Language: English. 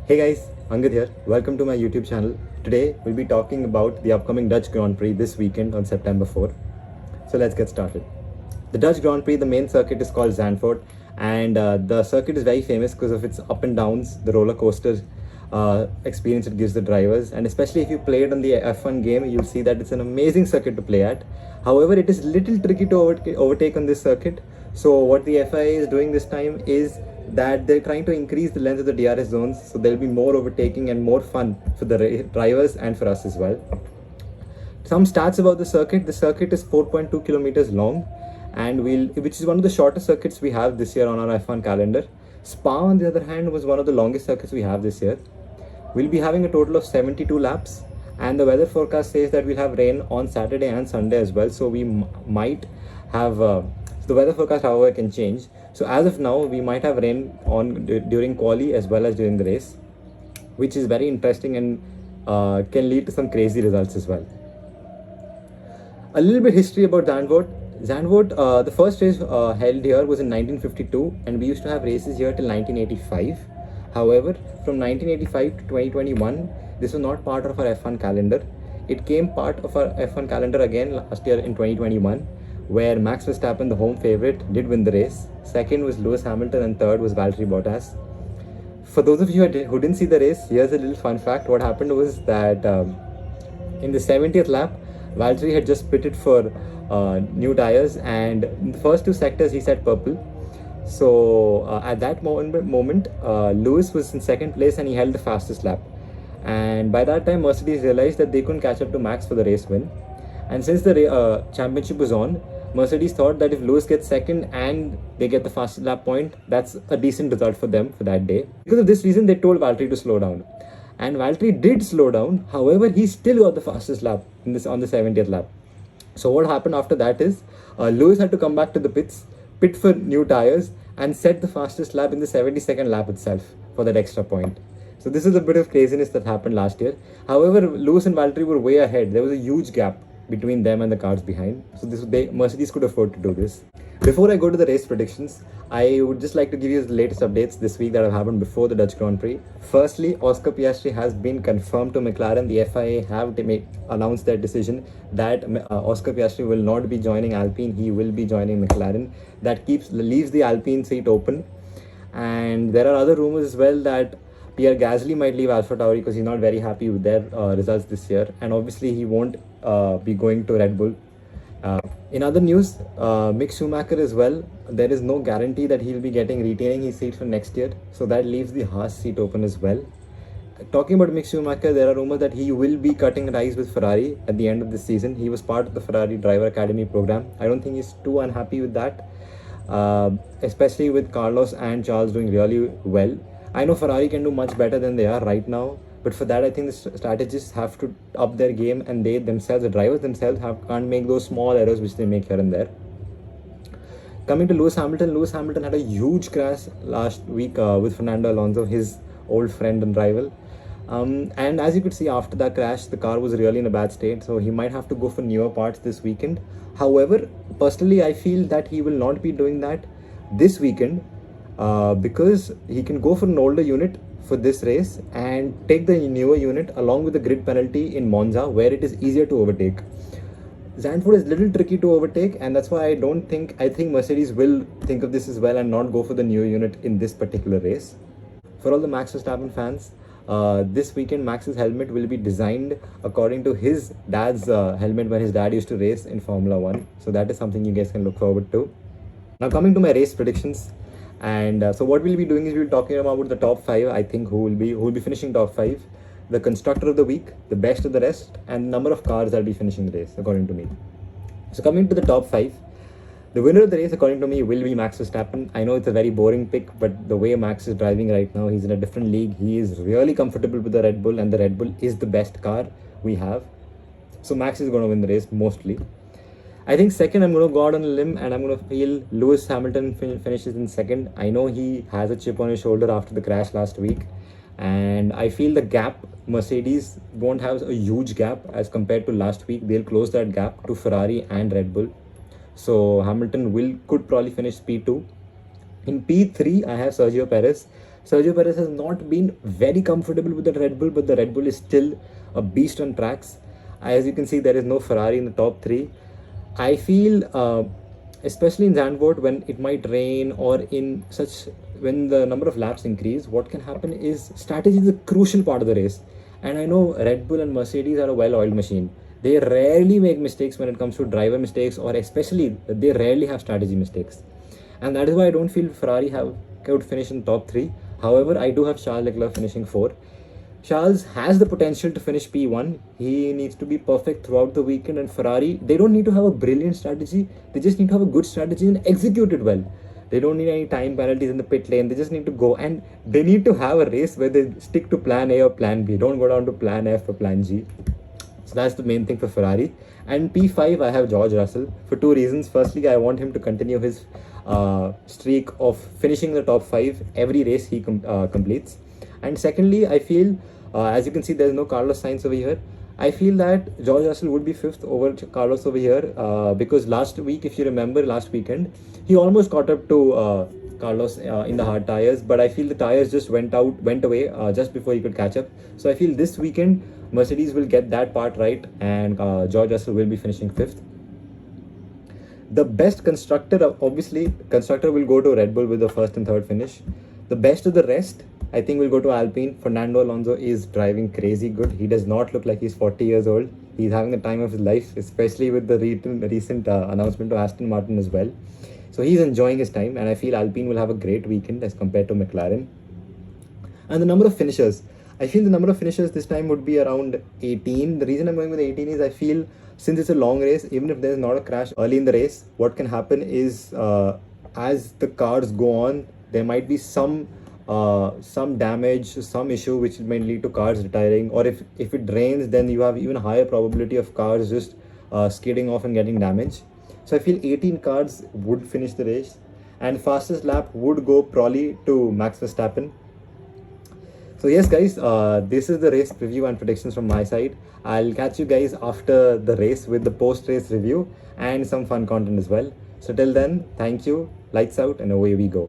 Hey guys, Angad here. Welcome to my YouTube channel. Today we'll be talking about the upcoming Dutch Grand Prix this weekend on September 4. So let's get started. The Dutch Grand Prix, the main circuit is called Zandvoort, and the circuit is very famous because of its up and downs, the roller coaster experience it gives the drivers, and especially if you play it on the F1 game, you'll see that it's an amazing circuit to play at. However, it is little tricky to overtake on this circuit. So what the FIA is doing this time is that they're trying to increase the length of the DRS zones, so there'll be more overtaking and more fun for the drivers and for us as well. Some stats about the circuit: the circuit is 4.2 kilometers long, and which is one of the shortest circuits we have this year on our F1 calendar. Spa, on the other hand, was one of the longest circuits we have this year. We'll be having a total of 72 laps, and the weather forecast says that we'll have rain on Saturday and Sunday as well, so we might have the weather forecast, however, can change. So as of now, we might have rain on during quali as well as during the race, which is very interesting and can lead to some crazy results as well. A little bit history about Zandvoort. The first race held here was in 1952, and we used to have races here till 1985. However, from 1985 to 2021, this was not part of our F1 calendar. It came part of our F1 calendar again last year in 2021, where Max Verstappen, the home favorite, did win the race. Second was Lewis Hamilton, and third was Valtteri Bottas. For those of you who didn't see the race, here's a little fun fact. What happened was that in the 70th lap, Valtteri had just pitted for new tires, and in the first two sectors he set purple. So at that moment, Lewis was in second place and he held the fastest lap. And by that time, Mercedes realized that they couldn't catch up to Max for the race win. And since the championship was on, Mercedes thought that if Lewis gets second and they get the fastest lap point, that's a decent result for them for that day. Because of this reason, they told Valtteri to slow down. And Valtteri did slow down. However, he still got the fastest lap on the 70th lap. So what happened after that is Lewis had to come back to the pit for new tires, and set the fastest lap in the 72nd lap itself for that extra point. So this is a bit of craziness that happened last year. However, Lewis and Valtteri were way ahead. There was a huge gap between them and the cars behind. So Mercedes could afford to do this. Before I go to the race predictions, I would just like to give you the latest updates this week that have happened before the Dutch Grand Prix. Firstly, Oscar Piastri has been confirmed to McLaren. The FIA have announced their decision that Oscar Piastri will not be joining Alpine. He will be joining McLaren. That leaves the Alpine seat open. And there are other rumors as well that Pierre Gasly might leave AlphaTauri because he's not very happy with their results this year, and obviously he won't be going to Red Bull. In other news, Mick Schumacher as well, there is no guarantee that he'll be retaining his seat for next year, so that leaves the Haas seat open as well. Talking about Mick Schumacher, there are rumors that he will be cutting ties with Ferrari at the end of this season. He was part of the Ferrari Driver Academy program. I don't think he's too unhappy with that, especially with Carlos and Charles doing really well. I know Ferrari can do much better than they are right now, but for that I think the strategists have to up their game, and the drivers themselves can't make those small errors which they make here and there. Coming to Lewis Hamilton had a huge crash last week with Fernando Alonso, his old friend and rival. And as you could see, after that crash, the car was really in a bad state, so he might have to go for newer parts this weekend. However, personally, I feel that he will not be doing that this weekend because he can go for an older unit for this race and take the newer unit along with the grid penalty in Monza, where it is easier to overtake. Zandvoort is a little tricky to overtake, and that's why I think Mercedes will think of this as well and not go for the newer unit in this particular race. For all the Max Verstappen fans, this weekend Max's helmet will be designed according to his dad's helmet when his dad used to race in Formula 1. So that is something you guys can look forward to. Now coming to my race predictions, and so what we'll be doing is we'll be talking about the top 5. I think who will be finishing top 5, the constructor of the week, the best of the rest, and the number of cars that will be finishing the race according to me. So coming to the top 5, the winner of the race according to me will be Max Verstappen. I know it's a very boring pick, but the way Max is driving right now, he's in a different league. He is really comfortable with the Red Bull, and the Red Bull is the best car we have. So Max is going to win the race mostly. I think second, I'm going to go out on a limb and I'm going to feel Lewis Hamilton finishes in second. I know he has a chip on his shoulder after the crash last week, and I feel the gap, Mercedes won't have a huge gap as compared to last week. They'll close that gap to Ferrari and Red Bull. So Hamilton could probably finish P2. In P3, I have Sergio Perez. Sergio Perez has not been very comfortable with the Red Bull, but the Red Bull is still a beast on tracks. As you can see, there is no Ferrari in the top three. I feel, especially in Zandvoort, when it might rain or in such when the number of laps increase, what can happen is strategy is a crucial part of the race. And I know Red Bull and Mercedes are a well-oiled machine. They rarely make mistakes when it comes to driver mistakes, or especially they rarely have strategy mistakes. And that is why I don't feel Ferrari could finish in top three. However, I do have Charles Leclerc finishing fourth. Charles has the potential to finish P1. He needs to be perfect throughout the weekend, and Ferrari, they don't need to have a brilliant strategy. They just need to have a good strategy and execute it well. They don't need any time penalties in the pit lane. They just need to go, and they need to have a race where they stick to plan A or plan B. Don't go down to plan F or plan G. So that's the main thing for Ferrari. And P5, I have George Russell for two reasons. Firstly, I want him to continue his streak of finishing the top 5 every race he completes. And secondly, I feel, as you can see, there's no Carlos Sainz over here. I feel that George Russell would be 5th over Carlos over here because last week, if you remember, last weekend, he almost caught up to Carlos in the hard tires, but I feel the tires just went away just before he could catch up. So I feel this weekend Mercedes will get that part right, and George Russell will be finishing 5th. The best constructor, obviously, constructor will go to Red Bull with the 1st and 3rd finish. The best of the rest, I think, will go to Alpine. Fernando Alonso is driving crazy good. He does not look like he's 40 years old. He's having the time of his life, especially with the recent announcement to Aston Martin as well. So he's enjoying his time, and I feel Alpine will have a great weekend as compared to McLaren. And the number of finishers, I feel the number of finishers this time would be around 18. The reason I'm going with 18 is I feel since it's a long race, even if there's not a crash early in the race, what can happen is as the cars go on, there might be some damage, some issue which may lead to cars retiring, or if it rains, then you have even higher probability of cars just skidding off and getting damaged. So I feel 18 cars would finish the race, and fastest lap would go probably to Max Verstappen. So yes guys, this is the race preview and predictions from my side. I'll catch you guys after the race with the post-race review and some fun content as well. So till then, thank you, lights out, and away we go.